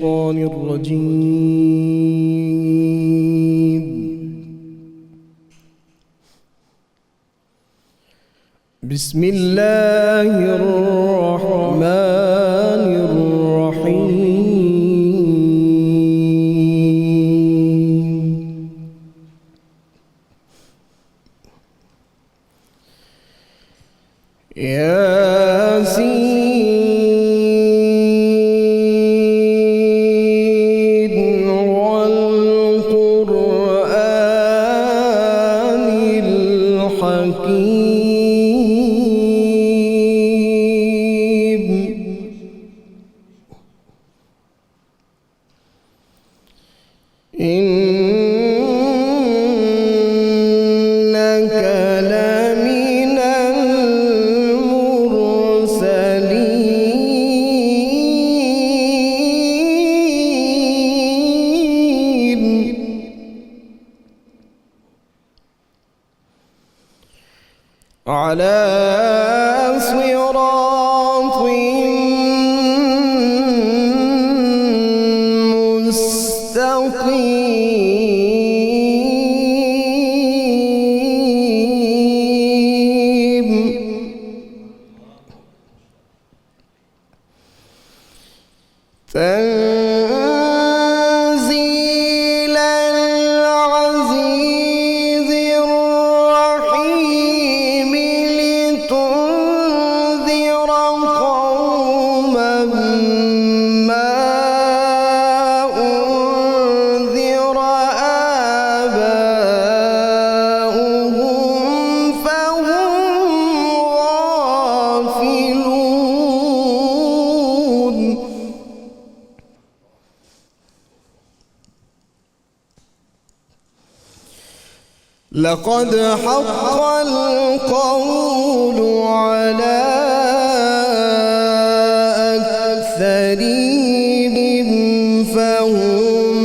الشيطان الرجيم. بسم الله الرحمن الرحيم. ياسين والقرآن الحكيم. إنك لمن المرسلين على صراط مستقيم. تنزيل العزيز الرحيم لتنذر قوما ما أنذر آباؤهم فهم غافلون. لقد حق القول على أكثرهم فهم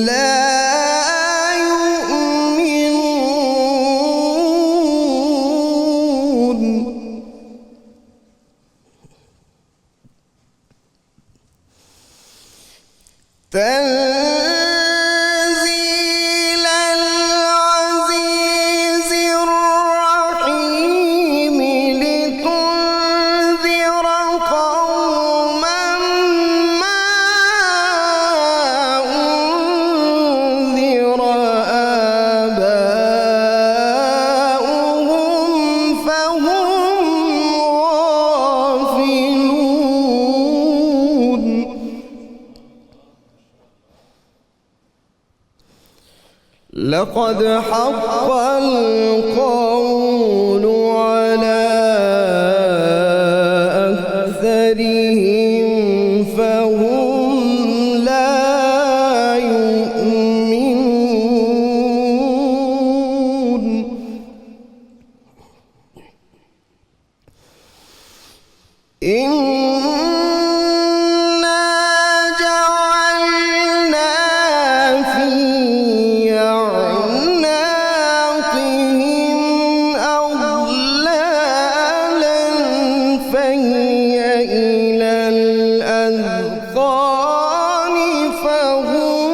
لا يؤمنون. تنزيل العزيز الرحيم لتنذر قوما ما أنذر آباؤهم فهم غافلون. لقد حق القول على أكثرهم فهم لا يؤمنون. إنا جعلنا في أعناقهم أغلالا فهي إلى الأذقان فهم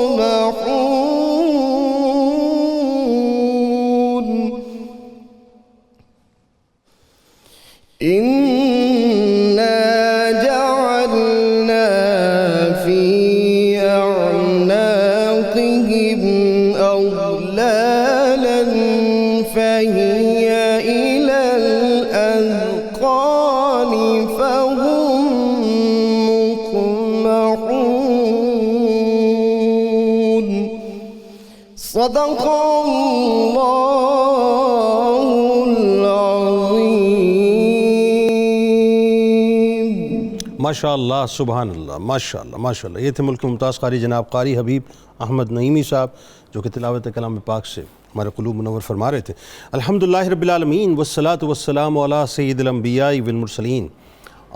مقمحون. إنا جعلنا في أعناقهم أغلالا فهي إلى الأذقان فهم مقمحون. صدق الله العظيم. ماشاءاللہ، سبحان اللہ، ماشاءاللہ ماشاءاللہ. یہ تھے ملک کے ممتاز قاری جناب قاری حبیب احمد نعیمی صاحب، جو کہ تلاوت کلام پاک سے ہمارے قلوب منور فرما رہے تھے. الحمدللہ رب العالمین والصلاة والسلام علی سید الانبیاء والمرسلین.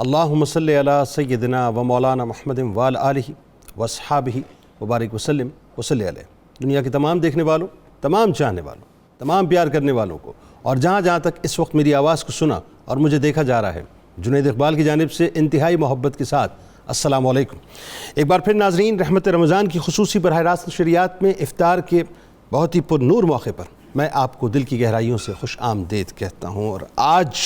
اللہم صلی علی سیدنا و مولانا محمد وعلی آلہ واصحابہ وبارک وسلم وصلی علیہ. دنیا کے تمام دیکھنے والوں، تمام چاہنے والوں، تمام پیار کرنے والوں کو، اور جہاں جہاں تک اس وقت میری آواز کو سنا اور مجھے دیکھا جا رہا ہے، جنید اقبال کی جانب سے انتہائی محبت کے ساتھ السلام علیکم۔ ایک بار پھر ناظرین، رحمت رمضان کی خصوصی براہ راست نشریات میں افطار کے بہت ہی پر نور موقع پر میں آپ کو دل کی گہرائیوں سے خوش آمدید کہتا ہوں۔ اور آج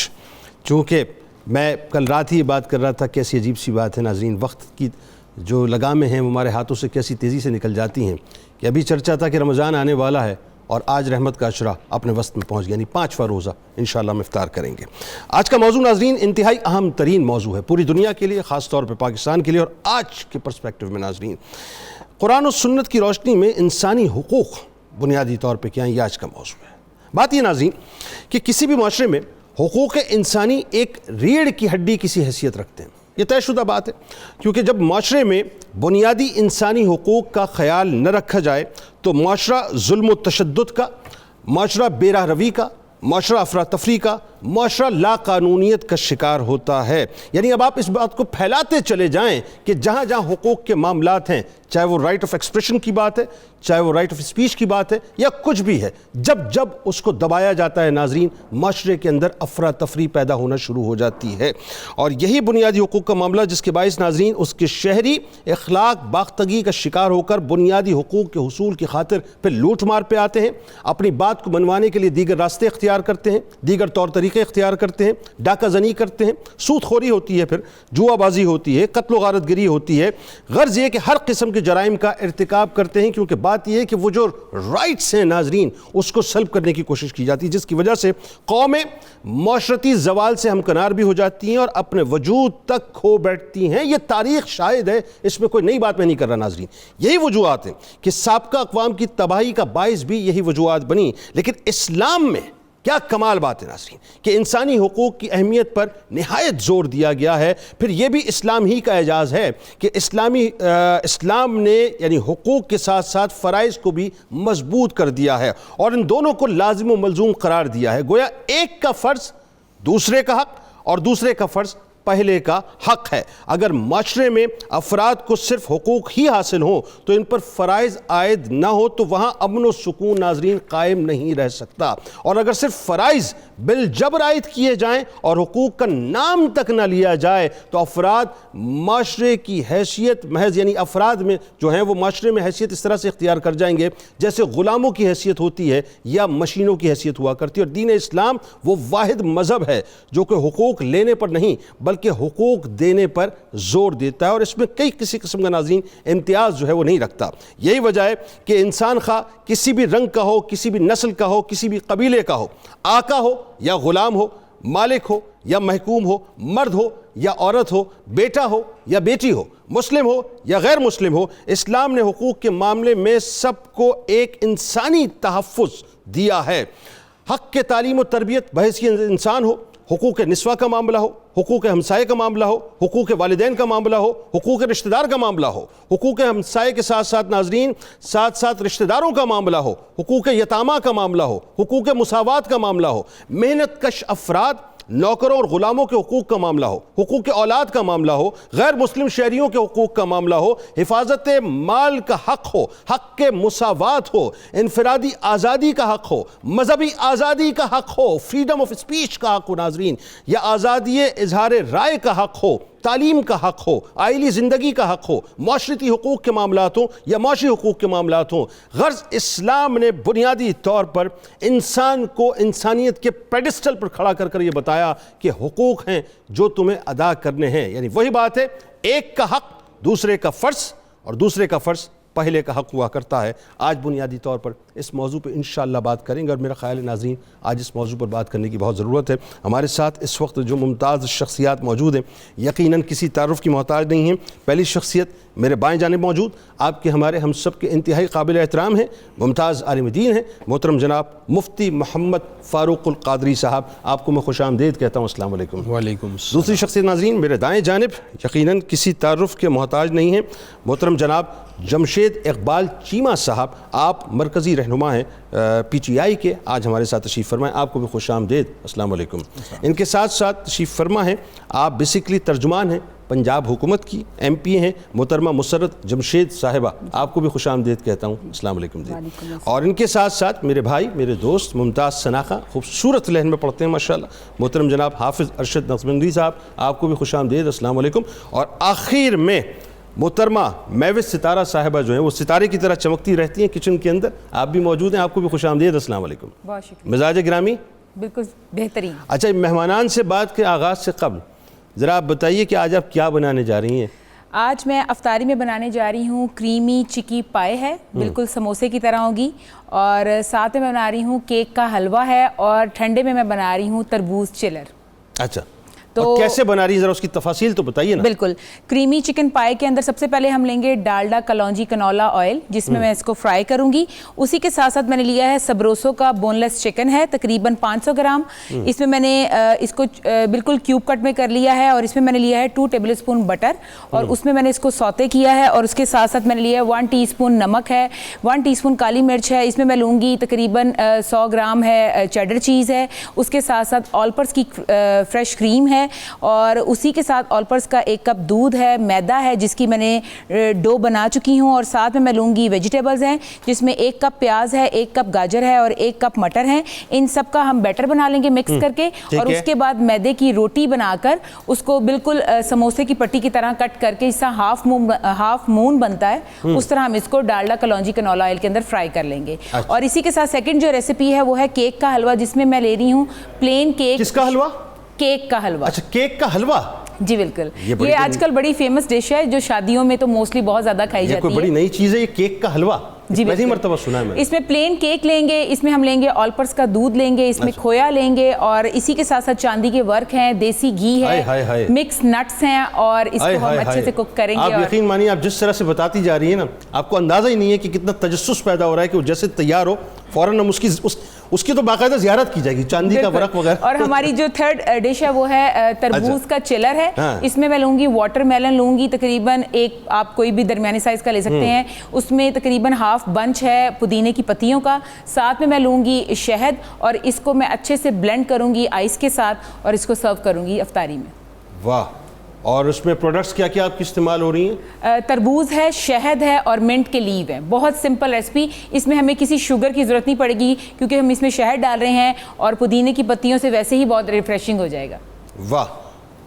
چونکہ میں کل رات ہی یہ بات کر رہا تھا، کیسی عجیب سی بات ہے ناظرین، وقت کی جو لگامیں ہیں وہ ہمارے ہاتھوں سے کیسی تیزی سے نکل جاتی ہیں کہ ابھی چرچا تھا کہ رمضان آنے والا ہے اور آج رحمت کا عشرہ اپنے وسط میں پہنچ گیا، یعنی 5واں روزہ انشاءاللہ ہم افطار کریں گے۔ آج کا موضوع ناظرین انتہائی اہم ترین موضوع ہے پوری دنیا کے لیے، خاص طور پہ پاکستان کے لیے، اور آج کے پرسپیکٹیو میں ناظرین قرآن و سنت کی روشنی میں انسانی حقوق بنیادی طور پہ کیا ہیں، یہ آج کا موضوع ہے۔ بات یہ ناظرین کہ کسی بھی معاشرے میں حقوق انسانی ایک ریڑھ کی ہڈی کسی حیثیت رکھتے ہیں، یہ طے شدہ بات ہے، کیونکہ جب معاشرے میں بنیادی انسانی حقوق کا خیال نہ رکھا جائے تو معاشرہ ظلم و تشدد کا، معاشرہ بے راہ روی کا، معاشرہ افراتفری کا، معاشرہ لا قانونیت کا شکار ہوتا ہے۔ یعنی اب آپ اس بات کو پھیلاتے چلے جائیں کہ جہاں جہاں حقوق کے معاملات ہیں، چاہے وہ رائٹ آف ایکسپریشن کی بات ہے، چاہے وہ رائٹ آف اسپیچ کی بات ہے، یا کچھ بھی ہے، جب جب اس کو دبایا جاتا ہے ناظرین، معاشرے کے اندر افراتفری پیدا ہونا شروع ہو جاتی ہے۔ اور یہی بنیادی حقوق کا معاملہ جس کے باعث ناظرین اس کے شہری اخلاق باختگی کا شکار ہو کر بنیادی حقوق کے حصول کی خاطر پھر لوٹ مار پہ آتے ہیں، اپنی بات کو منوانے کے لیے دیگر راستے اختیار کرتے ہیں، دیگر طور طریقے اختیار کرتے ہیں، ڈاکہ زنی کرتے ہیں، سود خوری ہوتی ہے، پھر جوا بازی ہوتی ہے، قتل و غارت گری ہوتی ہے، غرض یہ کہ ہر قسم کے جرائم کا ارتکاب کرتے ہیں، کیونکہ بات یہ ہے کہ وہ جو رائٹس ہیں ناظرین اس کو سلب کرنے کی کوشش کی جاتی ہے، جس کی وجہ سے قومیں معاشرتی زوال سے ہمکنار بھی ہو جاتی ہیں اور اپنے وجود تک کھو بیٹھتی ہیں۔ یہ تاریخ شاہد ہے، اس میں کوئی نئی بات میں نہیں کر رہا ناظرین، یہی وجوہات ہیں کہ سابقہ اقوام کی تباہی کا باعث بھی یہی وجوہات بنی۔ لیکن اسلام میں کیا کمال بات ہے ناظرین کہ انسانی حقوق کی اہمیت پر نہایت زور دیا گیا ہے۔ پھر یہ بھی اسلام ہی کا اعجاز ہے کہ اسلام نے یعنی حقوق کے ساتھ ساتھ فرائض کو بھی مضبوط کر دیا ہے اور ان دونوں کو لازم و ملزوم قرار دیا ہے۔ گویا ایک کا فرض دوسرے کا حق اور دوسرے کا فرض پہلے کا حق ہے۔ اگر معاشرے میں افراد کو صرف حقوق ہی حاصل ہوں تو ان پر فرائض عائد نہ ہو تو وہاں امن و سکون ناظرین قائم نہیں رہ سکتا، اور اگر صرف فرائض بالجبر عائد کیے جائیں اور حقوق کا نام تک نہ لیا جائے تو افراد معاشرے کی حیثیت محض یعنی افراد میں جو ہیں وہ معاشرے میں حیثیت اس طرح سے اختیار کر جائیں گے جیسے غلاموں کی حیثیت ہوتی ہے یا مشینوں کی حیثیت ہوا کرتی ہے۔ اور دین اسلام وہ واحد مذہب ہے جو کہ حقوق لینے پر نہیں بلکہ حقوق دینے پر زور دیتا ہے، اور اس میں کسی قسم کا ناظرین امتیاز جو ہے وہ نہیں رکھتا۔ یہی وجہ ہے کہ انسان خواہ کسی بھی رنگ کا ہو، کسی بھی نسل کا ہو، کسی بھی قبیلے کا ہو، آقا ہو یا غلام ہو، مالک ہو یا محکوم ہو، مرد ہو یا عورت ہو، بیٹا ہو یا بیٹی ہو، مسلم ہو یا غیر مسلم ہو، اسلام نے حقوق کے معاملے میں سب کو ایک انسانی تحفظ دیا ہے۔ حق کے تعلیم و تربیت بحیثیت انسان ہو، حقوق نسواں کا معاملہ ہو، حقوق ہمسائے کا معاملہ ہو، حقوق والدین کا معاملہ ہو، حقوق رشتہ دار کا معاملہ ہو، حقوق ہمسائے کے ساتھ ساتھ ناظرین ساتھ رشتہ داروں کا معاملہ ہو، حقوق یتامہ کا معاملہ ہو، حقوق مساوات کا معاملہ ہو، محنت کش افراد نوکروں اور غلاموں کے حقوق کا معاملہ ہو، حقوق اولاد کا معاملہ ہو، غیر مسلم شہریوں کے حقوق کا معاملہ ہو، حفاظت مال کا حق ہو، حق کے مساوات ہو، انفرادی آزادی کا حق ہو، مذہبی آزادی کا حق ہو، فریڈم آف اسپیچ کا حق ہو ناظرین، یا آزادی اظہار رائے کا حق ہو، تعلیم کا حق ہو، آئلی زندگی کا حق ہو، معاشرتی حقوق کے معاملات ہوں یا معاشی حقوق کے معاملات ہوں۔ غرض اسلام نے بنیادی طور پر انسان کو انسانیت کے پیڈسٹل پر کھڑا کر کر یہ بتایا کہ حقوق ہیں جو تمہیں ادا کرنے ہیں، یعنی وہی بات ہے ایک کا حق دوسرے کا فرض اور دوسرے کا فرض پہلے کا حق ہوا کرتا ہے۔ آج بنیادی طور پر اس موضوع پہ انشاءاللہ بات کریں گے، اور میرا خیال ہے ناظرین آج اس موضوع پر بات کرنے کی بہت ضرورت ہے۔ ہمارے ساتھ اس وقت جو ممتاز شخصیات موجود ہیں یقیناً کسی تعارف کی محتاج نہیں ہیں۔ پہلی شخصیت میرے بائیں جانب موجود آپ کے ہمارے ہم سب کے انتہائی قابل احترام ہیں، ممتاز عالم دین ہیں، محترم جناب مفتی محمد فاروق القادری صاحب، آپ کو میں خوش آمدید کہتا ہوں۔ السلام علیکم۔ وعلیکم السلام۔ دوسری شخصیت ناظرین میرے دائیں جانب یقیناً کسی تعارف کے محتاج نہیں ہیں، محترم جناب جمشید اقبال چیمہ صاحب، آپ مرکزی رہنما ہیں پی ٹی آئی کے، آج ہمارے ساتھ تشریف فرمائیں، آپ کو بھی خوش آمدید۔ السلام علیکم۔ ان کے ساتھ ساتھ تشریف فرما ہیں آپ بیسیکلی ترجمان ہیں پنجاب حکومت کی MP ہیں محترمہ مسرت جمشید صاحبہ، آپ کو بھی خوش آمدید کہتا ہوں، السلام علیکم جی۔ اور ان کے ساتھ ساتھ میرے بھائی، میرے دوست ممتاز سناخہ، خوبصورت لہن میں پڑھتے ہیں ماشاءاللہ، محترم جناب حافظ ارشد نقشبندی صاحب، آپ کو بھی خوش آمدید، السلام علیکم۔ اور آخر میں محترمہ محوش ستارہ صاحبہ جو ہیں، وہ ستارے کی طرح چمکتی رہتی ہیں کچن کے اندر، آپ بھی موجود ہیں، آپ کو بھی خوش آمدید، السلام علیکم۔ بہت شکریہ۔ مزاج گرامی بالکل بہترین۔ اچھا، مہمانان سے بات کے آغاز سے قبل ذرا آپ بتائیے کہ آج آپ کیا بنانے جا رہی ہیں؟ آج میں افطاری میں بنانے جا رہی ہوں کریمی چکی پائے ہے، بالکل سموسے کی طرح ہوگی، اور ساتھ میں بنا رہی ہوں کیک کا حلوہ ہے، اور ٹھنڈے میں بنا رہی ہوں تربوز چلر۔ اچھا، اور کیسے بنا رہی ہے ذرا اس کی تفاصیل تو بتائیے نا۔ بالکل، کریمی چکن پائے کے اندر سب سے پہلے ہم لیں گے ڈالڈا کلونجی کنولا آئل، جس میں اس کو فرائی کروں گی۔ اسی کے ساتھ ساتھ میں نے لیا ہے سبروسو کا بون لیس چکن ہے، تقریباً 500 گرام۔ اس میں نے اس کو بالکل کیوب کٹ میں کر لیا ہے، اور اس میں میں نے لیا ہے 2 ٹیبل اسپون بٹر، اور اس میں نے اس کو سوتے کیا ہے، اور اس کے ساتھ ساتھ میں نے لیا ہے 1 ٹی اسپون نمک ہے، 1 ٹی اسپون کالی مرچ ہے، اس میں لوں گی تقریباً 100 گرام ہے چیڈر چیز ہے، اس کے ساتھ ساتھ آلپرس کی فریش کریم ہے، اور اسی کے ساتھ آلپرس کا 1 کپ دودھ ہے، میدا ہے جس کی میں نے ڈو بنا چکی ہوں، اور ساتھ میں لوں گی ویجیٹیبلز ہیں جس میں 1 کپ پیاز ہے، 1 کپ گاجر ہے، اور 1 کپ مٹر ہیں۔ ان سب کا ہم بیٹر بنا لیں گے مکس کر کے، اور اس کے بعد میدے کی روٹی بنا کر اس کو بالکل سموسے کی پٹی کی طرح کٹ کر کے، اس طرح ہاف مون بنتا ہے، اس طرح ہم اس کو ڈالڈا کلونجی کنولا آئل کے اندر فرائی کر لیں گے۔ اور اسی کے ساتھ سیکنڈ جو ریسیپی ہے وہ ہے کیک کا حلوہ، جس میں لے رہی ہوں پلین کیک۔ کس کا حلوہ؟ کیک کا حلوہ۔ اچھا، کیک کا حلوہ۔ جی بالکل، یہ آج کل بڑی فیمس ڈش ہے جو شادیوں میں تو موسٹلی بہت زیادہ کھائی جاتی ہے۔ یہ کوئی بڑی نئی چیز ہے یہ کیک کا حلوہ؟ جی پہلی مرتبہ سنا ہے میں نے۔ اس میں پلین کیک لیں گے، اس میں ہم لیں گے آلپرس کا دودھ لیں گے، اس میں کھویا لیں گے، اور اسی کے ساتھ ساتھ چاندی کے ورک ہیں، دیسی گھی ہے، مکس نٹس ہیں، اور اس کو ہم اچھے سے کوک کریں گے۔ آپ یقین مانیے، آپ جس طرح سے بتاتی جا رہی ہیں نا، آپ کو اندازہ ہی نہیں ہے کہ کتنا تجسس پیدا ہو رہا ہے کہ وہ جیسے تیار ہو فوراً ہم اس کی تو باقاعدہ زیارت کی جائے گی، چاندی کا ورق وغیرہ۔ اور ہماری جو تھرڈ ڈش ہے وہ ہے تربوز کا چلر ہے، اس میں لوں گی واٹر میلن لوں گی، تقریباً آپ کوئی بھی درمیانی سائز کا لے سکتے ہیں، اس میں تقریباً ہاف بنچ ہے پودینے کی پتیوں کا، ساتھ میں لوں گی شہد، اور اس کو میں اچھے سے بلینڈ کروں گی آئس کے ساتھ، اور اس کو سرو کروں گی افطاری میں۔ واہ! اور اس میں پروڈکٹس کیا کیا آپ کی استعمال ہو رہی ہیں؟ تربوز ہے، شہد ہے، اور منٹ کے لیو ہے۔ بہت سمپل ریسپی، اس میں ہمیں کسی شوگر کی ضرورت نہیں پڑے گی کیونکہ ہم اس میں شہد ڈال رہے ہیں، اور پودینے کی پتیوں سے ویسے ہی بہت ریفریشنگ ہو جائے گا۔ واہ!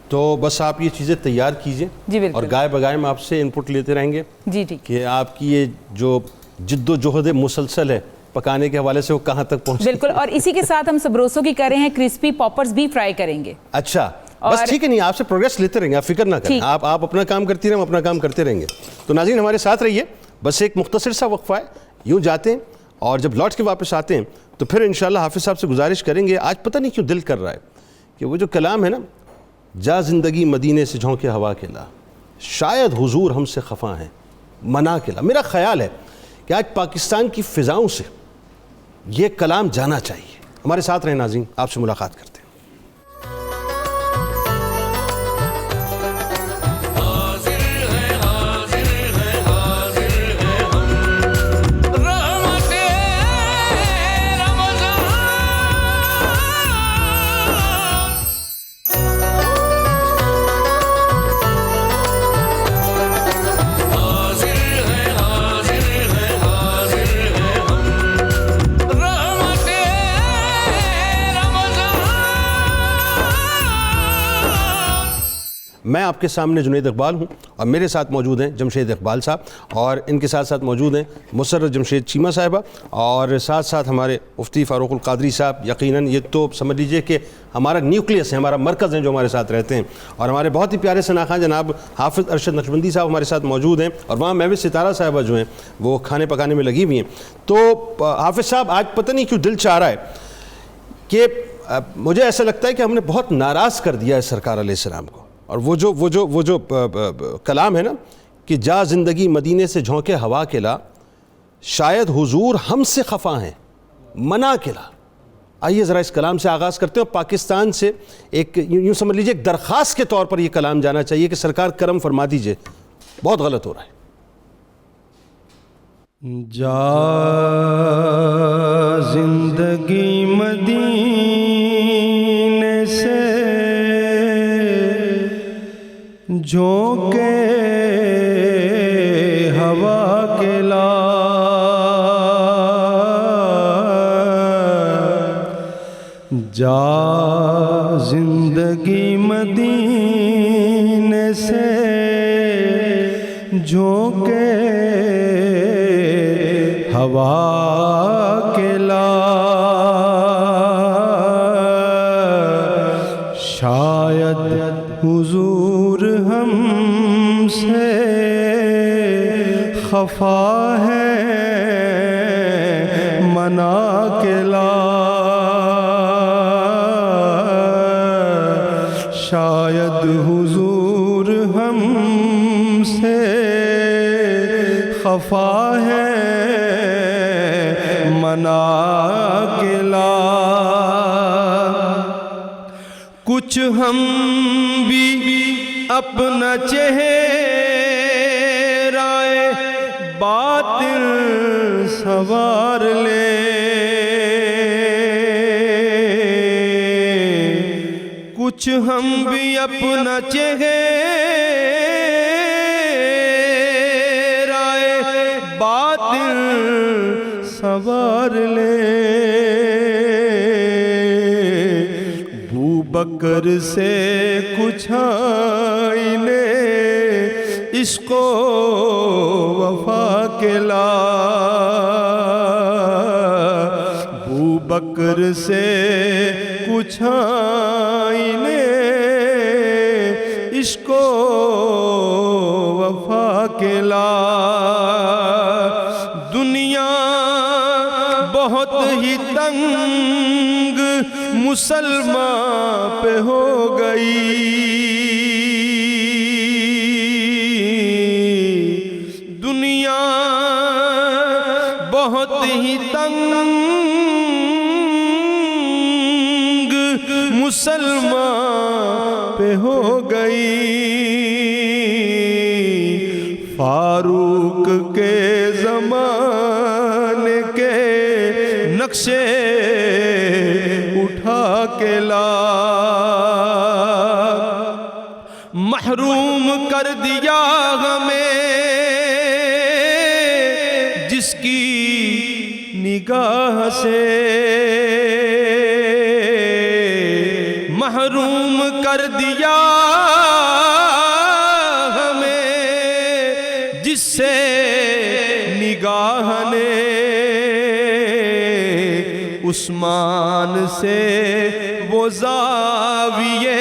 تو بس آپ یہ چیزیں تیار کیجئے، جی بالکل، اور گائے بگائے ہم آپ سے انپٹ لیتے رہیں گے۔ جی ٹھیک، کہ آپ کی یہ جو جد و جہد مسلسل ہے پکانے کے حوالے سے وہ کہاں تک پہنچ۔ بالکل، اور اسی کے ساتھ ہم سبروسو کی کر رہے ہیں کرسپی پاپرز بھی فرائی کریں گے۔ اچھا، بس ٹھیک ہے، نہیں آپ سے پروگریس لیتے رہیں گے، آپ فکر نہ کریں، آپ اپنا کام کرتی رہیں، ہم اپنا کام کرتے رہیں گے۔ تو ناظرین ہمارے ساتھ رہیے، بس ایک مختصر سا وقفہ ہے، یوں جاتے ہیں، اور جب لوٹ کے واپس آتے ہیں تو پھر انشاءاللہ حافظ صاحب سے گزارش کریں گے۔ آج پتہ نہیں کیوں دل کر رہا ہے کہ وہ جو کلام ہے نا، جا زندگی مدینے سے جھونکے ہوا کے لا، شاید حضور ہم سے خفا ہیں منا کے لا۔ میرا خیال ہے کہ آج پاکستان کی فضاؤں سے یہ کلام جانا چاہیے۔ ہمارے ساتھ رہیں ناظرین، آپ سے ملاقات کرتے ہیں۔ میں آپ کے سامنے جنید اقبال ہوں، اور میرے ساتھ موجود ہیں جمشید اقبال صاحب، اور ان کے ساتھ ساتھ موجود ہیں مسرت جمشید چیمہ صاحبہ، اور ساتھ ساتھ ہمارے مفتی فاروق القادری صاحب۔ یقیناً یہ تو سمجھ لیجئے کہ ہمارا نیوکلیس ہے، ہمارا مرکز ہے جو ہمارے ساتھ رہتے ہیں، اور ہمارے بہت ہی پیارے شناخواں جناب حافظ ارشد نقشبندی صاحب ہمارے ساتھ موجود ہیں، اور وہاں محوش ستارہ صاحبہ جو ہیں وہ کھانے پکانے میں لگی ہوئی ہیں۔ تو حافظ صاحب، آج پتہ نہیں کیوں دل چاہ رہا ہے کہ مجھے ایسا لگتا ہے کہ ہم نے بہت ناراض کر دیا ہے سرکار علیہ السلام کو، اور وہ جو کلام ہے نا کہ جا زندگی مدینے سے جھونکے ہوا کے لا، شاید حضور ہم سے خفا ہیں منا کے لا۔ آئیے ذرا اس کلام سے آغاز کرتے ہیں، اور پاکستان سے ایک یوں سمجھ لیجئے ایک درخواست کے طور پر یہ کلام جانا چاہیے کہ سرکار کرم فرما دیجئے، بہت غلط ہو رہا ہے۔ جا زندگی مدینے سے جھونکے کے لا جا زندگی مدینے سے جھونکے ہوا کے لا شاید حضور ہم سے خفا ہے منا کے لا شاید حضور ہم سے خفا ہے منا کے لا کچھ ہم بھی اپنا چہرہ باطل سنوار لے کچھ ہم بھی اپنا چہرہ باطل سنوار لے بکر سے کچھ آئینے عشق و وفا کے لا بو بکر سے کچھ آئینے عشق و وفا کے لا دنیا بہت ہی تنگ مسلمان پہ ہو گئی دنیا بہت ہی تنگ مسلمان پہ ہو گئی فاروق کے زمانے کے نقشے اٹھا کے لا محروم کر دیا ہمیں جس کی نگاہ سے محروم کر دیا ہمیں جس سے نگاہ نے عثمان سے وہ زاویے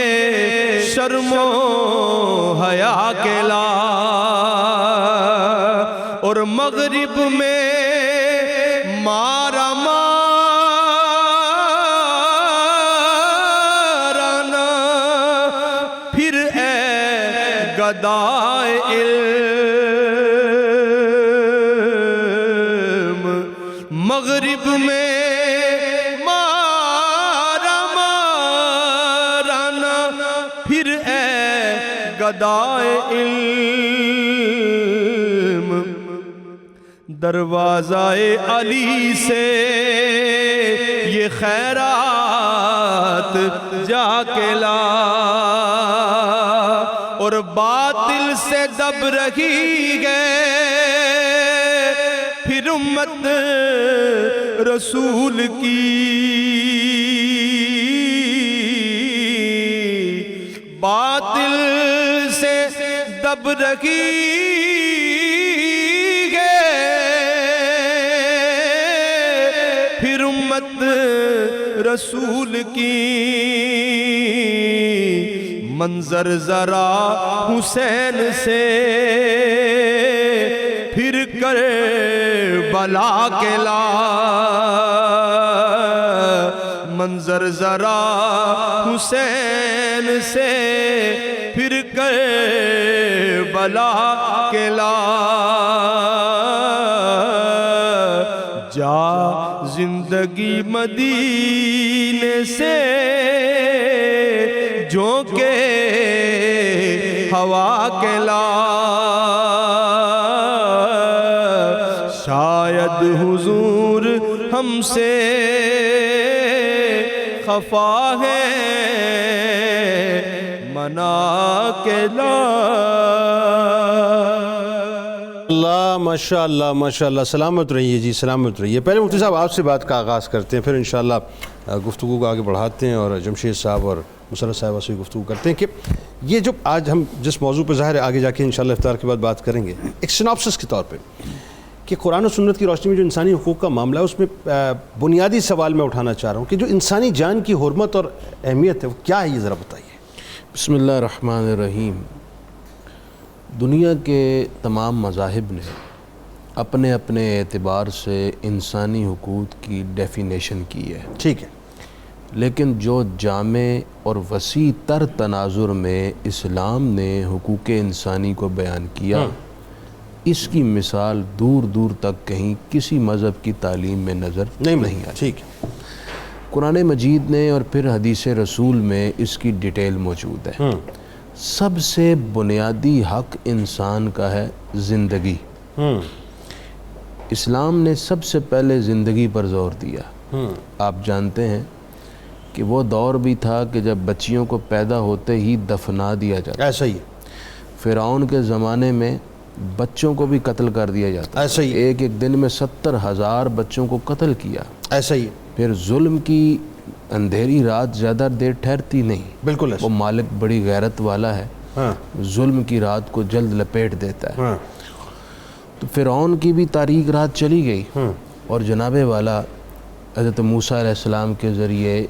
شرم و حیا کے لا اور مغرب میں مارا مارانا پھر اے گدائے علم مغرب میں گدائے علم دروازہ علی سے یہ خیرات جا کے لا اور باطل سے دب رہی ہے پھر امت رسول کی باطل سے دب رہی ہے پھر امت رسول کی منظر ذرا حسین سے پھر کر بلا کے لا منظر ذرا حسین سے پھر کر بلا کے لا جا زندگی مدینے سے جھونکے ہوا کے لا شاید حضور ہم سے خفا ہے منا کے لا ماشاءاللہ ماشاءاللہ ماشاءاللہ. سلامت رہیے جی, سلامت رہیے. پہلے مفتی صاحب آپ سے بات کا آغاز کرتے ہیں, پھر انشاءاللہ گفتگو کو آگے بڑھاتے ہیں اور جمشید صاحب اور مسرت صاحبہ سے گفتگو کرتے ہیں کہ یہ جو آج ہم جس موضوع پہ ظاہر ہے آگے جا کے انشاءاللہ افطار کے بعد بات کریں گے, ایک سناپسس کے طور پہ کہ قرآن و سنت کی روشنی میں جو انسانی حقوق کا معاملہ ہے اس میں بنیادی سوال میں اٹھانا چاہ رہا ہوں کہ جو انسانی جان کی حرمت اور اہمیت ہے وہ کیا ہے, یہ ذرا بتائیے. بسم اللہ الرحمن الرحیم. دنیا کے تمام مذاہب نے اپنے اپنے اعتبار سے انسانی حقوق کی ڈیفینیشن کی ہے, ٹھیک ہے, لیکن جو جامع اور وسیع تر تناظر میں اسلام نے حقوق انسانی کو بیان کیا, اس کی مثال دور دور تک کہیں کسی مذہب کی تعلیم میں نظر نہیں آئی. ٹھیک ہے. قرآن مجید نے اور پھر حدیث رسول میں اس کی ڈیٹیل موجود ہے. سب سے بنیادی حق انسان کا ہے زندگی. اسلام نے سب سے پہلے زندگی پر زور دیا. آپ جانتے ہیں کہ وہ دور بھی تھا کہ جب بچیوں کو پیدا ہوتے ہی دفنا دیا جاتا. ایسا ہی فرعون کے زمانے میں بچوں کو بھی قتل کر دیا جاتا. ایسا ہی ایک ایک دن میں 70,000 بچوں کو قتل کیا. ایسا ہی. پھر ظلم کی اندھیری رات زیادہ دیر ٹھہرتی نہیں. بالکل وہ مالک بڑی غیرت والا ہے, ظلم کی رات کو جلد لپیٹ دیتا ہے. تو فرعون کی بھی تاریک رات چلی گئی اور جناب والا حضرت موسیٰ علیہ السلام کے ذریعے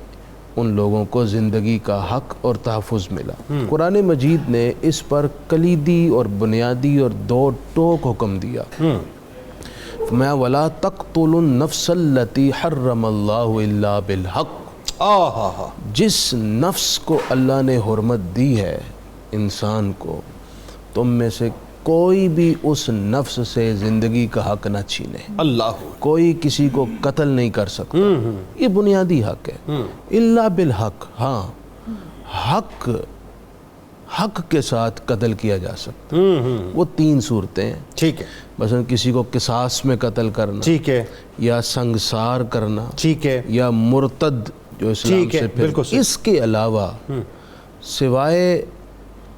ان لوگوں کو زندگی کا حق اور تحفظ ملا. قرآن مجید نے اس پر کلیدی اور بنیادی اور دو ٹوک حکم دیا. فرمایا وَلَا تَقْتُلُوا النَّفْسَ الَّتِي حَرَّمَ اللَّهُ إِلَّا بِالْحَقِّ. جس نفس کو اللہ نے حرمت دی ہے انسان کو, تم میں سے کوئی بھی اس نفس سے زندگی کا حق نہ چھینے. اللہ, کوئی کسی کو قتل نہیں کر سکتا. یہ بنیادی حق ہے. الا بالحق, ہاں حق کے ساتھ قتل کیا جا سکتا. وہ 3 صورتیں ہیں. ٹھیک ہے. مثلا کسی کو قصاص میں قتل کرنا, ٹھیک ہے, یا سنگسار کرنا, ٹھیک ہے, یا مرتد جو اسلام سے پھر. اس کے علاوہ سوائے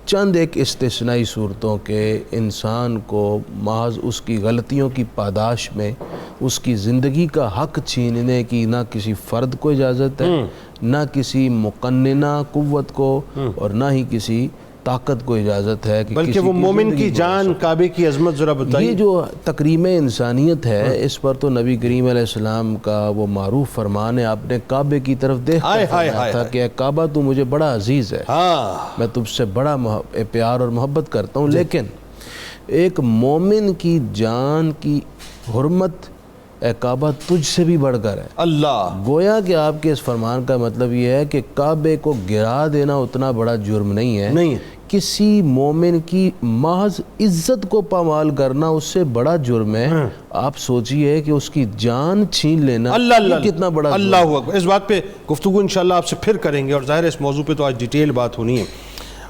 چند ایک استثنائی صورتوں کے انسان کو محض اس کی غلطیوں کی پاداش میں اس کی زندگی کا حق چھیننے کی نہ کسی فرد کو اجازت ہے, نہ کسی مقننہ قوت کو, اور نہ ہی کسی طاقت کو اجازت ہے کہ بلکہ وہ مومن کی جان, کعبے کی عظمت ذرا بتائیے. یہ جو تکریم انسانیت ہے اس پر تو نبی کریم علیہ السلام کا وہ معروف فرمان ہے. آپ نے کعبے کی طرف دیکھ کر فرمایا تھا کہ اے کعبہ تو مجھے بڑا عزیز ہے, میں تجھ سے بڑا پیار اور محبت کرتا ہوں, لیکن ایک مومن کی جان کی حرمت اے کعبہ تجھ سے بھی بڑھ کر ہے. اللہ, گویا کہ آپ کے اس فرمان کا مطلب یہ ہے کہ کعبے کو گرا دینا اتنا بڑا جرم نہیں ہے. کسی مومن کی محض عزت کو پامال کرنا اس سے بڑا جرم ہے. آپ سوچئے کہ اس کی جان چھین لینا کتنا بڑا جرم. اللہ اکبر. اس بات پہ گفتگو انشاءاللہ آپ سے پھر کریں گے, اور ظاہر ہے اس موضوع پہ تو آج ڈیٹیل بات ہونی ہے.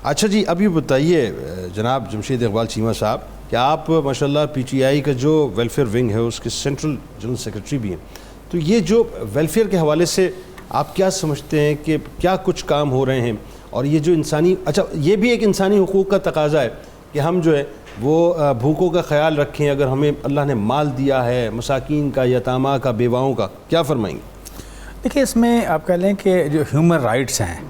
اچھا جی, اب یہ بتائیے جناب جمشید اقبال چیمہ صاحب کہ آپ ماشاءاللہ پی ٹی آئی کا جو ویلفیئر ونگ ہے اس کے سینٹرل جنرل سیکرٹری بھی ہیں, تو یہ جو ویلفیئر کے حوالے سے آپ کیا سمجھتے ہیں کہ کیا کچھ کام ہو رہے ہیں, اور یہ جو انسانی, اچھا یہ بھی ایک انسانی حقوق کا تقاضا ہے کہ ہم جو ہے وہ بھوکوں کا خیال رکھیں, اگر ہمیں اللہ نے مال دیا ہے, مساکین کا, یتامہ کا, بیواؤں کا, کیا فرمائیں گے؟ دیکھیں اس میں آپ کہہ لیں کہ جو ہیومن رائٹس ہیں,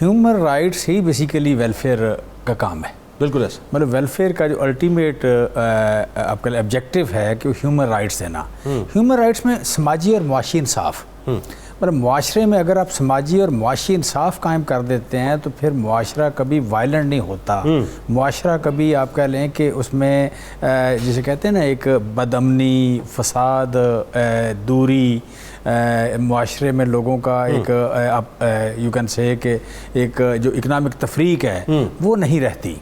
ہیومن رائٹس ہی بیسیکلی ویلفیئر کا کام ہے. بالکل ایسا, مطلب ویلفیئر کا جو الٹیمیٹ آپ کا آبجیکٹو ہے کہ وہ ہیومن رائٹس دینا. ہیومن رائٹس میں سماجی اور معاشی انصاف, مطلب معاشرے میں اگر آپ سماجی اور معاشی انصاف قائم کر دیتے ہیں تو پھر معاشرہ کبھی وائلنٹ نہیں ہوتا. معاشرہ کبھی آپ کہہ لیں کہ اس میں جسے کہتے ہیں نا ایک بد امنی, فساد, دوری, معاشرے میں لوگوں کا ایک یو کین سے کہ ایک جو اکنامک تفریق ہے وہ نہیں رہتی.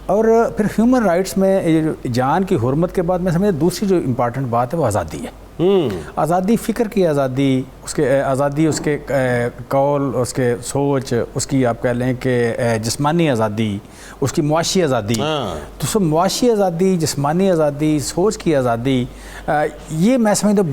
اور پھر ہیومن رائٹس میں جان کی حرمت کے بعد میں سمجھتا دوسری جو امپارٹنٹ بات ہے وہ آزادی ہے. آزادی, فکر کی آزادی اس کے آزادی، اس کے قول، اس کے سوچ، اس کی آپ کہہ لیں کہ جسمانی آزادی، اس کی معاشی آزادی، تو سب معاشی آزادی، جسمانی آزادی، سوچ کی آزادی، یہ میں سمجھتا ہوں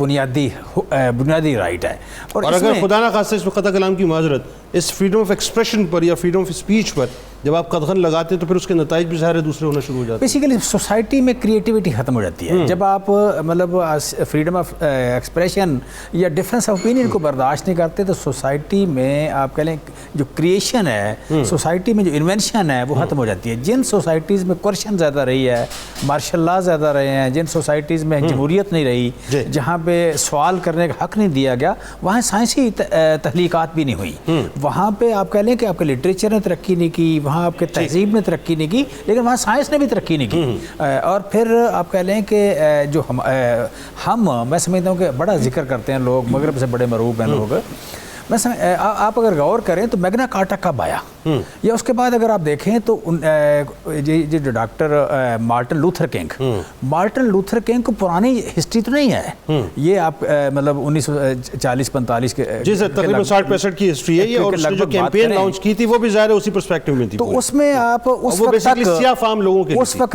بنیادی رائٹ ہے۔ اور اگر خدا نہ خواستہ اس میں قطع کلام کی معذرت، اس فریڈم آف ایکسپریشن پر یا فریڈم آف اسپیچ پر جب آپ قدغن لگاتے ہیں تو پھر اس کے نتائج بھی ظاہر دوسرے ہونا شروع ہو جاتے ہیں۔ بیسیکلی سوسائٹی میں کریٹیوٹی ختم ہو جاتی ہے جب آپ مطلب فریڈم آف ایکسپریشن یا ڈفرینس آف اوپینین کو برداشت نہیں کرتے، تو سوسائٹی میں آپ کہہ لیں جو کریشن ہے، سوسائٹی میں جو انوینشن ہے وہ ختم ہو جاتی ہے۔ جن سوسائٹیز میں کوئرشن زیادہ رہی ہے، مارشل لا زیادہ رہے ہیں، جن سوسائٹیز میں جمہوریت نہیں رہی، جہاں پہ سوال کرنے کا حق نہیں دیا گیا، وہاں سائنسی تحقیقات بھی نہیں ہوئی، وہاں پہ آپ کہہ لیں کہ آپ کے لٹریچر نے ترقی نہیں کی، وہاں آپ کے تہذیب نے ترقی نہیں کی، لیکن وہاں سائنس نے بھی ترقی نہیں کی۔ اور پھر آپ کہہ لیں کہ جو ہم میں سمجھتا ہوں کہ بڑا ذکر کرتے ہیں لوگ، مغرب سے بڑے مروب ہیں لوگ، آپ اگر غور کریں تو میگنا کارٹا کب آیا، یا اس کے بعد اگر آپ دیکھیں تو جو ڈاکٹر مارٹن لوتھر کنگ کو پرانی ہسٹری تو نہیں ہے، یہ آپ مطلب 1940-45 کے جی سر تقریباً 60-65 کی ہسٹری ہے یہ، اور اس نے جو کیمپین لانچ کی تھی وہ بھی ظاہر اسی پرسپیکٹیو میں تھی، تو اس میں آپ اس وقت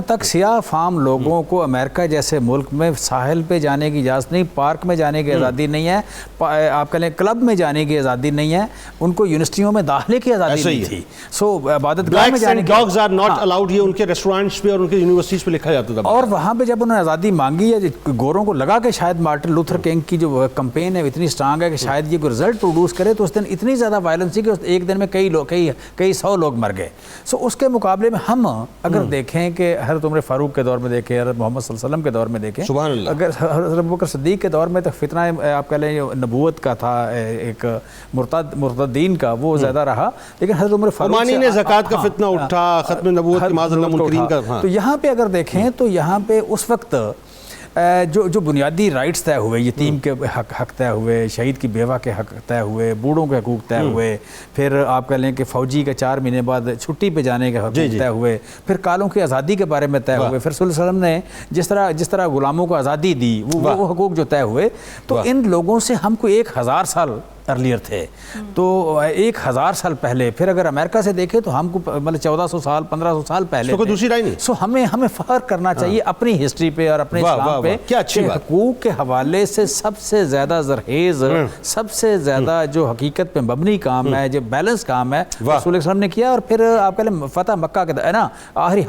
تک سیاہ فام لوگوں کو امریکہ جیسے ملک میں ساحل پہ جانے کی اجازت نہیں، پارک میں جانے کی آزادی نہیں ہے، آپ کہہ لیں کلب میں جانے کی آزادی نہیں ہے، ان کو یونیورسٹیوں میں داخلے کی آزادی نہیں تھی، سو عبادت گاہ میں جانے کی ڈاگز آر ناٹ الاؤڈ، یہ ان کے ریسٹورینٹس پہ اور ان کے یونیورسٹیز پہ لکھا جاتا تھا، اور وہاں پہ جب انہوں نے آزادی مانگی ہے، گوروں کو لگا کہ شاید مارٹن لوتھر کنگ کی جو کمپین ہے اتنی اسٹرانگ ہے کہ شاید یہ کوئی رزلٹ پروڈیوس کرے، تو اس دن اتنی زیادہ وائلنس تھی کہ ایک دن میں کئی 100 لوگ مر گئے۔ سو اس کے مقابلے میں ہم اگر دیکھیں کہ حضرت عمر فاروق کے دور میں دیکھیں، حضرت محمد صلی اللہ علیہ وسلم کے دور میں دیکھیں، اگر حضرت ابوبکر صدیق کے دور میں تو فتنہ آپ کہہ لیں نبوت کا تھا، ایک مرتدین کا، وہ زیادہ رہا، لیکن حضرت عمر فاروق نے زکوٰۃ کا فتنہ اٹھا، ختم نبوت کی معاذ اللہ منکرین کا، تو یہاں پہ اگر دیکھیں تو یہاں پہ اس وقت جو بنیادی رائٹس طے ہوئے، یتیم کے حق طے ہوئے، شہید کی بیوہ کے حق طے ہوئے، بوڑھوں کے حقوق طے ہوئے، پھر آپ کہہ لیں کہ فوجی کے 4 مہینے بعد چھٹی پہ جانے کے حقوق طے ہوئے، پھر کالوں کی آزادی کے بارے میں طے ہوئے، پھر صلی اللہ علیہ وسلم نے جس طرح غلاموں کو آزادی دی، وہ حقوق جو طے ہوئے، تو ان لوگوں سے ہم کو 1000 سال ارلیئر تھے، تو 1000 سال پہلے، پھر اگر امریکہ سے دیکھیں تو ہم کو مطلب 1400 سال 1500 سال پہلے کوئی دوسری رائے نہیں۔ سو ہمیں فخر کرنا چاہیے اپنی ہسٹری پہ اور اپنے اسلام پہ، کہ حقوق کے حوالے سے سب سے زیادہ زرخیز، سب سے زیادہ جو حقیقت پہ مبنی کام ہے، جو بیلنس کام ہے، رسول اللہ صلی اللہ علیہ وسلم نے کیا۔ اور پھر آپ کہہ لیں فتح مکہ کے ہے نا، آخری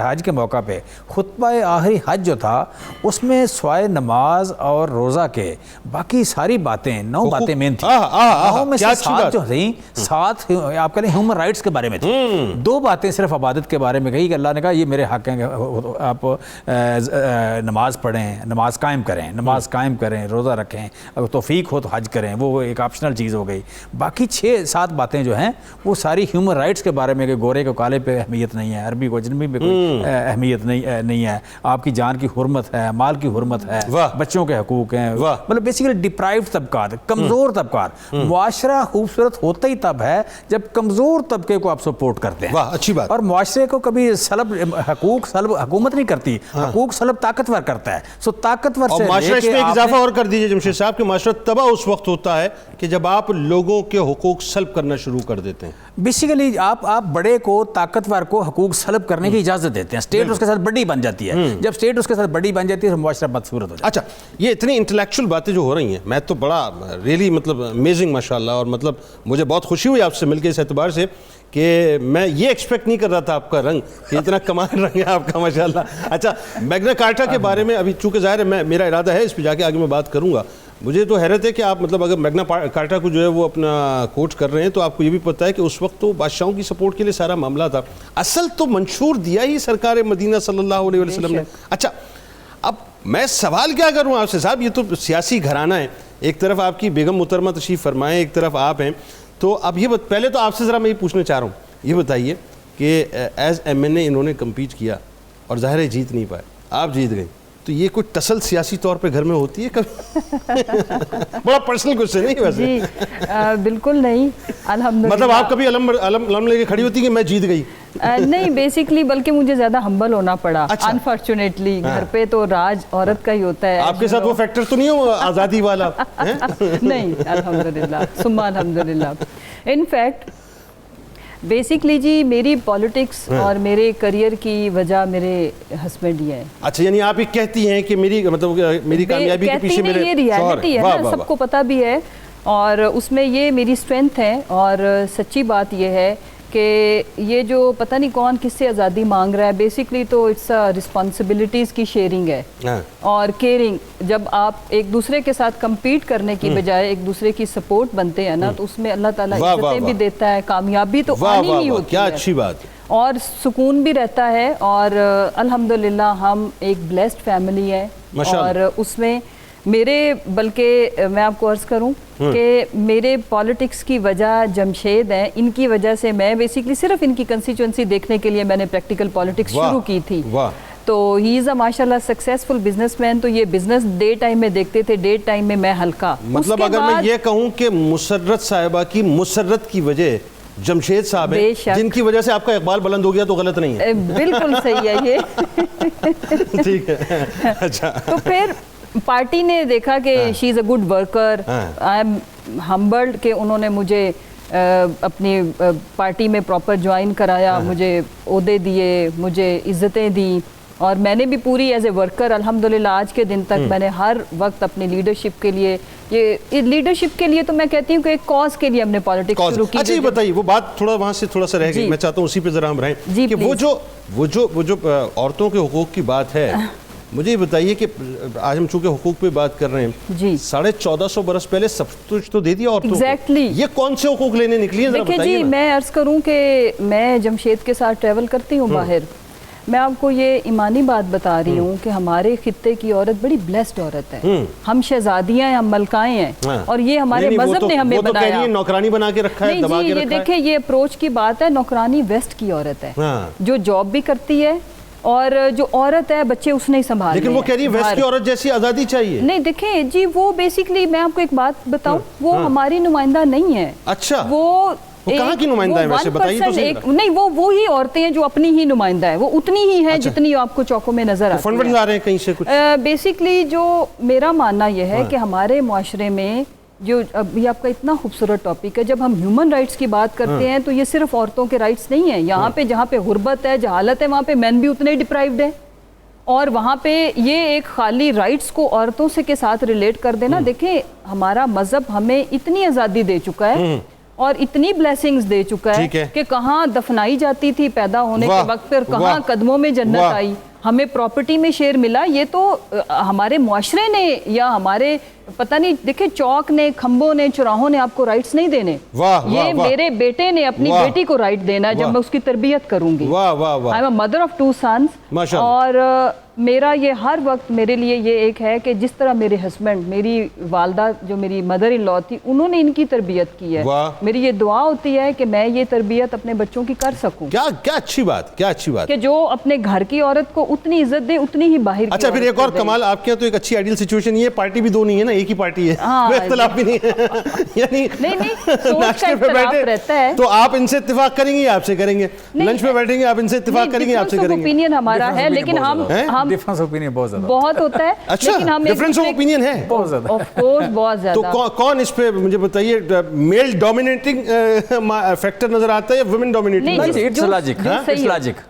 حج کے موقع پہ خطبہ آخری حج جو تھا، اس میں سوائے نماز اور روزہ کے باقی ساری باتیں 9 باتیں مین تھیں، 9 میں سے 7 جو تھیں 7 آپ کہہ لیں ہیومن رائٹس کے بارے میں تھی، 2 باتیں صرف عبادت کے بارے میں کہی کہ اللہ نے کہا یہ میرے حق ہیں، آپ نماز پڑھیں، نماز قائم کریں، روزہ رکھیں، اگر توفیق ہو تو حج کریں، وہ ایک آپشنل چیز ہو گئی۔ باقی 6-7 باتیں جو ہیں وہ ساری ہیومن رائٹس کے بارے میں، کہ گورے کو کالے پہ اہمیت نہیں ہے، عربی کو اجنبی پہ کوئی اہمیت نہیں ہے، آپ کی جان کی حرمت ہے، مال کی حرمت ہے، بچوں کے حقوق ہیں، مطلب بیسیکلی ڈپرائیوڈ طبقات، کمزور طبقات۔ معاشرہ خوبصورت ہوتا ہی تب ہے جب کمزور طبقے کو آپ سپورٹ کرتے ہیں، اچھی بات۔ اور معاشرے کو کبھی حقوق سلب حکومت نہیں کرتی، حقوق سلب طاقتور کرتا ہے، سو طاقتور سے معاشرہ اس میں ایک اضافہ اور کر دیجئے جمشید صاحب، کہ معاشرہ تباہ اس وقت ہوتا ہے کہ جب آپ لوگوں کے حقوق سلب کرنا شروع کر دیتے ہیں۔ بیسیکلی آپ بڑے کو، طاقتور کو حقوق سلب کرنے کی اجازت دیتے ہیں، اسٹیٹ اس کے ساتھ بڑی بن جاتی ہے، جب اسٹیٹ اس کے ساتھ بڑی بن جاتی ہے تو معاشرہ بدصورت ہو جاتا ہے۔ اچھا، یہ اتنی انٹلیکچوئل باتیں جو ہو رہی ہیں، میں تو بڑا ریئلی مطلب امیزنگ ماشاءاللہ، اور مطلب مجھے بہت خوشی ہوئی آپ سے مل کے اس اعتبار سے کہ میں یہ ایکسپیکٹ نہیں کر رہا تھا آپ کا رنگ، کہ اتنا کمال رنگ ہے آپ کا ماشاءاللہ۔ اچھا، میگنا کارٹا کے بارے میں ابھی چونکہ ظاہر ہے میرا ارادہ ہے اس پہ جا کے آگے میں بات کروں گا، مجھے تو حیرت ہے کہ آپ مطلب اگر میگنا کارٹا کو جو ہے وہ اپنا کوٹ کر رہے ہیں، تو آپ کو یہ بھی پتہ ہے کہ اس وقت تو بادشاہوں کی سپورٹ کے لیے سارا معاملہ تھا، اصل تو منشور دیا ہی سرکار مدینہ صلی اللہ علیہ وسلم نے۔ اچھا، اب میں سوال کیا کروں آپ سے صاحب، یہ تو سیاسی گھرانہ ہے، ایک طرف آپ کی بیگم محترمہ تشریف فرمائیں، ایک طرف آپ ہیں، تو اب یہ پہلے تو آپ سے ذرا میں یہ پوچھنا چاہ رہا ہوں، یہ بتائیے کہ ایز ایم این اے انہوں نے کمپیٹ کیا اور ظاہر ہے جیت نہیں پائے، آپ جیت گئے، تو یہ کوئی ٹسل سیاسی طور پہ گھر میں ہوتی ہے کبھی؟ بڑا پرسنل کوشچن ہے ویسے. جی بالکل نہیں, الحمدللہ. مطلب آپ کبھی علم لے کے کھڑی ہوتی کہ میں جیت گئی؟ نہیں بیسیکلی, بلکہ مجھے زیادہ ہمبل ہونا پڑا انفارچونیٹلی. گھر پہ تو راج عورت کا ہی ہوتا ہے. آپ کے ساتھ وہ فیکٹر تو نہیں ہو آزادی والا؟ نہیں الحمدللہ ثم الحمدللہ. ان فیکٹ بیسکلی جی میری پالیٹکس اور میرے کریئر کی وجہ میرے ہسبینڈ ہی ہے. اچھا, یعنی آپ یہ کہتی ہیں کہ میری کامیابی کے پیچھے میرے یہ ریالٹی ہے نا, سب کو پتہ بھی ہے, اور اس میں یہ میری اسٹرینتھ ہے. اور سچی بات یہ ہے کہ یہ جو پتہ نہیں کون کس سے آزادی مانگ رہا ہے, بیسکلی تو اٹس رسپانسبلٹیز کی شیئرنگ ہے اور کیئرنگ. جب آپ ایک دوسرے کے ساتھ کمپیٹ کرنے کی بجائے ایک دوسرے کی سپورٹ بنتے ہیں نا, تو اس میں اللہ تعالیٰ عزتیں بھی دیتا ہے, کامیابی تو آنی ہی ہوتی ہے. کیا اچھی بات, اور سکون بھی رہتا ہے. اور الحمدللہ ہم ایک بلیسڈ فیملی ہے, اور اس میں میرے, بلکہ میں آپ کو عرض کروں کہ میرے پالیٹکس کی وجہ جمشید ہیں. ان کی وجہ سے میں بیسکلی صرف ان کی کنسٹیچوئنسی دیکھنے کے لیے میں نے پریکٹیکل پالیٹکس شروع کی تھی. تو ہی از اے ماشاء اللہ سکسیسفل بزنس مین. تو یہ بزنس ڈے ٹائم میں دیکھتے تھے, ڈے ٹائم میں ہلکا. مطلب اگر میں یہ کہوں کہ مسرت صاحبہ کی مسرت کی وجہ جمشید صاحب ہیں, جن کی وجہ سے آپ کا اقبال بلند ہو گیا, تو غلط نہیں ہے؟ بالکل صحیح ہے یہ. ٹھیک ہے. اچھا, تو پھر پارٹی نے دیکھا کہ she is a good worker. I am humbled کہ انہوں نے مجھے اپنی پارٹی میں پراپر جوائن کرایا, مجھے عہدے دیے, مجھے عزتیں دیں, اور میں نے بھی پوری ایز اے ورکر الحمدللہ آج کے دن تک میں نے ہر وقت اپنی لیڈرشپ کے لیے, یہ لیڈرشپ کے لیے تو میں کہتی ہوں کہ ایک کاز کے لیے ہم نے پالیٹکس شروع کی. اچھا یہ بتائیے, وہ بات تھوڑا وہاں سے تھوڑا سا رہ گئی, میں چاہتا ہوں اسی پہ ذرا ہم رہیں کہ وہ جو عورتوں کے حقوق کی بات ہے, مجھے یہ بتائیے کہ آج ہم چونکہ حقوق پہ بات کر رہے ہیں, 1450 برس پہلے سب کچھ تو دے دیا عورتوں کو, یہ کون سے حقوق لینے نکلی ہیں؟ دیکھیں جی, میں عرض کروں کہ میں جمشید کے ساتھ ٹریول کرتی ہوں باہر, میں آپ کو یہ ایمانی بات بتا رہی ہوں کہ ہمارے خطے کی عورت بڑی بلیسڈ عورت ہے. ہم شہزادیاں ہیں, ہم ملکائیں ہیں, اور یہ ہمارے مذہب نے ہمیں بنایا. نوکرانی بنا کے رکھا ہے, دبا کے رکھا ہے. یہ دیکھیں, یہ اپروچ کی بات ہے. نوکرانی ویسٹ کی عورت ہے جو جاب بھی کرتی ہے, اور جو عورت ہے بچے اس نے ہی سنبھالنے ہیں. لیکن وہ کہہ رہی ہے ویسٹ کی عورت جیسی آزادی چاہیے. نہیں دیکھیں جی, وہ بیسکلی میں آپ کو ایک بات بتاؤں, وہ ہماری نمائندہ نہیں ہے. اچھا, وہ کہاں کی نمائندہ ہے ویسے بتائیے تو صحیح. نہیں, وہ وہی عورتیں ہیں جو اپنی ہی نمائندہ ہے, وہ اتنی ہی ہیں جتنی آپ کو چوکوں میں نظر آتی ہے. فنڈ بن آ رہے ہیں کہیں سے کچھ. بیسکلی جو میرا ماننا یہ ہے کہ ہمارے معاشرے میں جو ابھی آپ کا اتنا خوبصورت ٹاپک ہے, جب ہم ہیومن رائٹس کی بات کرتے ہیں تو یہ صرف عورتوں کے رائٹس نہیں ہیں. یہاں پہ جہاں پہ غربت ہے, جہالت ہے, وہاں پہ مین بھی اتنے ڈپرائیوڈ ہیں, اور وہاں پہ یہ ایک خالی رائٹس کو عورتوں سے کے ساتھ ریلیٹ کر دینا. دیکھیں ہمارا مذہب ہمیں اتنی آزادی دے چکا ہے اور اتنی بلیسنگز دے چکا ہے کہ کہاں دفنائی جاتی تھی پیدا ہونے کے وقت پر, کہاں قدموں میں جنت آئی, ہمیں پراپرٹی میں شیئر ملا. یہ تو ہمارے معاشرے نے یا ہمارے پتہ نہیں, دیکھیں چوک نے, کھمبوں نے, چوراہوں نے آپ کو رائٹس نہیں دینے. یہ میرے بیٹے نے اپنی بیٹی کو رائٹ دینا ہے جب میں اس کی تربیت کروں گی. I am a mother of 2 sons, اور میرا یہ ہر وقت میرے لیے یہ ایک ہے کہ جس طرح میرے ہسبینڈ, میری والدہ جو میری مدر ان لا تھی, انہوں نے ان کی تربیت کی ہے. میری یہ دعا ہوتی ہے کہ میں یہ تربیت اپنے بچوں کی کر سکوں. کیا اچھی بات, کیا اچھی بات کہ جو اپنے گھر کی عورت کو اتنی عزت دے اتنی ہی باہر کی. اچھا پھر ایک اور کمال آپ کے یہاں تو ایک اچھی آئیڈیل سچویشن یہ ہے, پارٹی بھی 2 نہیں ہے نا, ایک ہی پارٹی ہے, کوئی اختلاف بھی نہیں ہے. یعنی سوچ کا اختلاف رہتا ہے تو آپ ان سے اتفاق کریں گے, آپ سے کریں گے, لنچ پہ بیٹھیں گے آپ ان سے اتفاق کریں گے, آپ سے کریں گے. اوپینین ہمارا ہے, لیکن ہم ڈیفرنس اوپینین بہت ہوتا ہے. لیکن ہم ڈیفرنس آف اوپینین ہے آف کورس بہت زیادہ. تو کون اس پہ مجھے بتائیے, میل ڈومینیٹنگ فیکٹر نظر آتا ہے یا ویمن ڈومینیٹنگ؟ It's logic.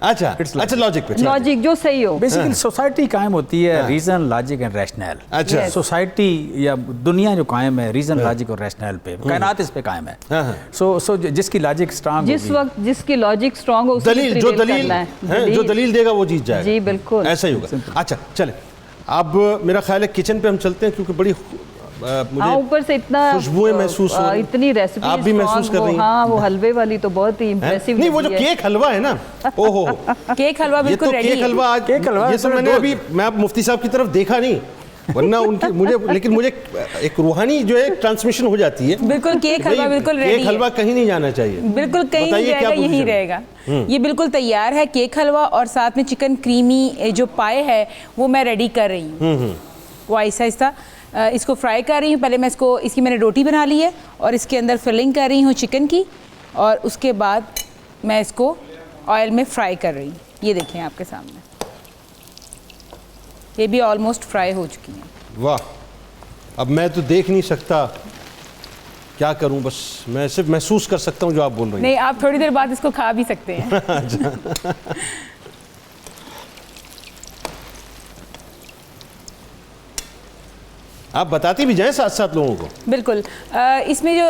اچھا لاجک پہ, لاجک جو صحیح ہو. بیسیکلی سوسائٹی قائم ہوتی ہے ریزن, لاجک اینڈ ریشنل. اچھا, سوسائٹی یا دنیا جو قائم ہے ریزن, لاجک اور ریشنل پہ, کائنات اس پہ قائم ہے. سو جس کی لاجک اسٹرانگ, جس وقت جس کی لاجک اسٹرانگ ہو, جو دلیل دے گا وہ جیت جائے گا. جی بالکل ایسا ہی ہوگا. اچھا چلیں, اب میرا خیال ہے کچن پہ ہم چلتے ہیں, کیونکہ بڑی اوپر سے اتنا خوشبوئیں محسوس ہو رہی, اتنی ریسیپی آپ بھی محسوس کر رہی ہیں. ہاں وہ حلوے والی تو بہت ہی امپریسیو. نہیں وہ جو کیک حلوہ ہے نا, کیک حلوہ بالکل ریڈی ہے. کیک حلوہ یہ تو میں نے ابھی, میں اب مفتی صاحب کی طرف دیکھا نہیں, ورنہ ان کی مجھے ایک روحانی جو ہے ٹرانسمیشن ہو جاتی ہے. بالکل کیک حلوہ بالکل ریڈی ہے. کیک حلوہ کہیں نہیں جانا چاہیے, بالکل کہیں نہیں جائے گا, یہیں رہے گا. یہ بالکل تیار ہے کیک حلوہ, اور ساتھ میں چکن کریمی جو پائے ہے وہ میں ریڈی کر رہی ہوں. وہ آہستہ آہستہ اس کو فرائی کر رہی ہوں. پہلے میں اس کی میں نے روٹی بنا لی ہے اور اس کے اندر فلنگ کر رہی ہوں چکن کی, اور اس کے بعد میں اس کو آئل میں فرائی کر رہی ہوں. یہ دیکھیں آپ کے سامنے یہ بھی آلموسٹ فرائی ہو چکی ہیں. واہ, اب میں تو دیکھ نہیں سکتا کیا کروں, بس میں صرف محسوس کر سکتا ہوں جو آپ بول رہے ہیں. نہیں, آپ تھوڑی دیر بعد اس کو کھا بھی سکتے ہیں. آپ بتاتی بھی جائیں ساتھ ساتھ لوگوں کو. بالکل, اس میں جو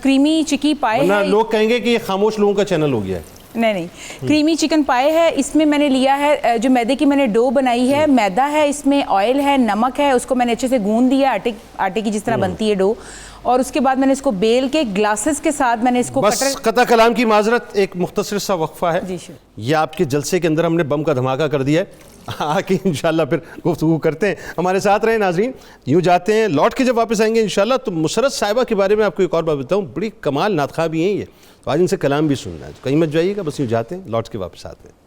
کریمی چکی پائے ورنہ ہیں, لوگ کہیں گے کہ یہ خاموش لوگوں کا چینل ہو گیا ہے. نہیں, کریمی چکن پائے ہے. اس میں نے لیا ہے جو میدے کی میں نے ڈو بنائی ہے, میدا ہے, اس میں آئل ہے, نمک ہے, اس کو میں نے اچھے سے گوندھ دیا آٹے کی جس طرح بنتی ہے ڈو, اور اس کے بعد میں نے اس کو بیل کے گلاسز کے ساتھ میں نے اس کو بس قطع کلام کی معذرت, ایک مختصر سا وقفہ ہے. جی شکریہ. یہ آپ کے جلسے کے اندر ہم نے بم کا دھماکہ کر دیا ہے. آ کے انشاءاللہ پھر گفتگو کرتے ہیں. ہمارے ساتھ رہیں ناظرین. یوں جاتے ہیں, لوٹ کے جب واپس آئیں گے انشاءاللہ تو مسرت صاحبہ کے بارے میں آپ کو ایک اور بات بتاؤں. بڑی کمال ناطقہ بھی ہیں یہ, تو آج ان سے کلام بھی سننا ہے. کہیں مت جائیے گا, بس یوں جاتے ہیں, لوٹ کے واپس آتے ہیں.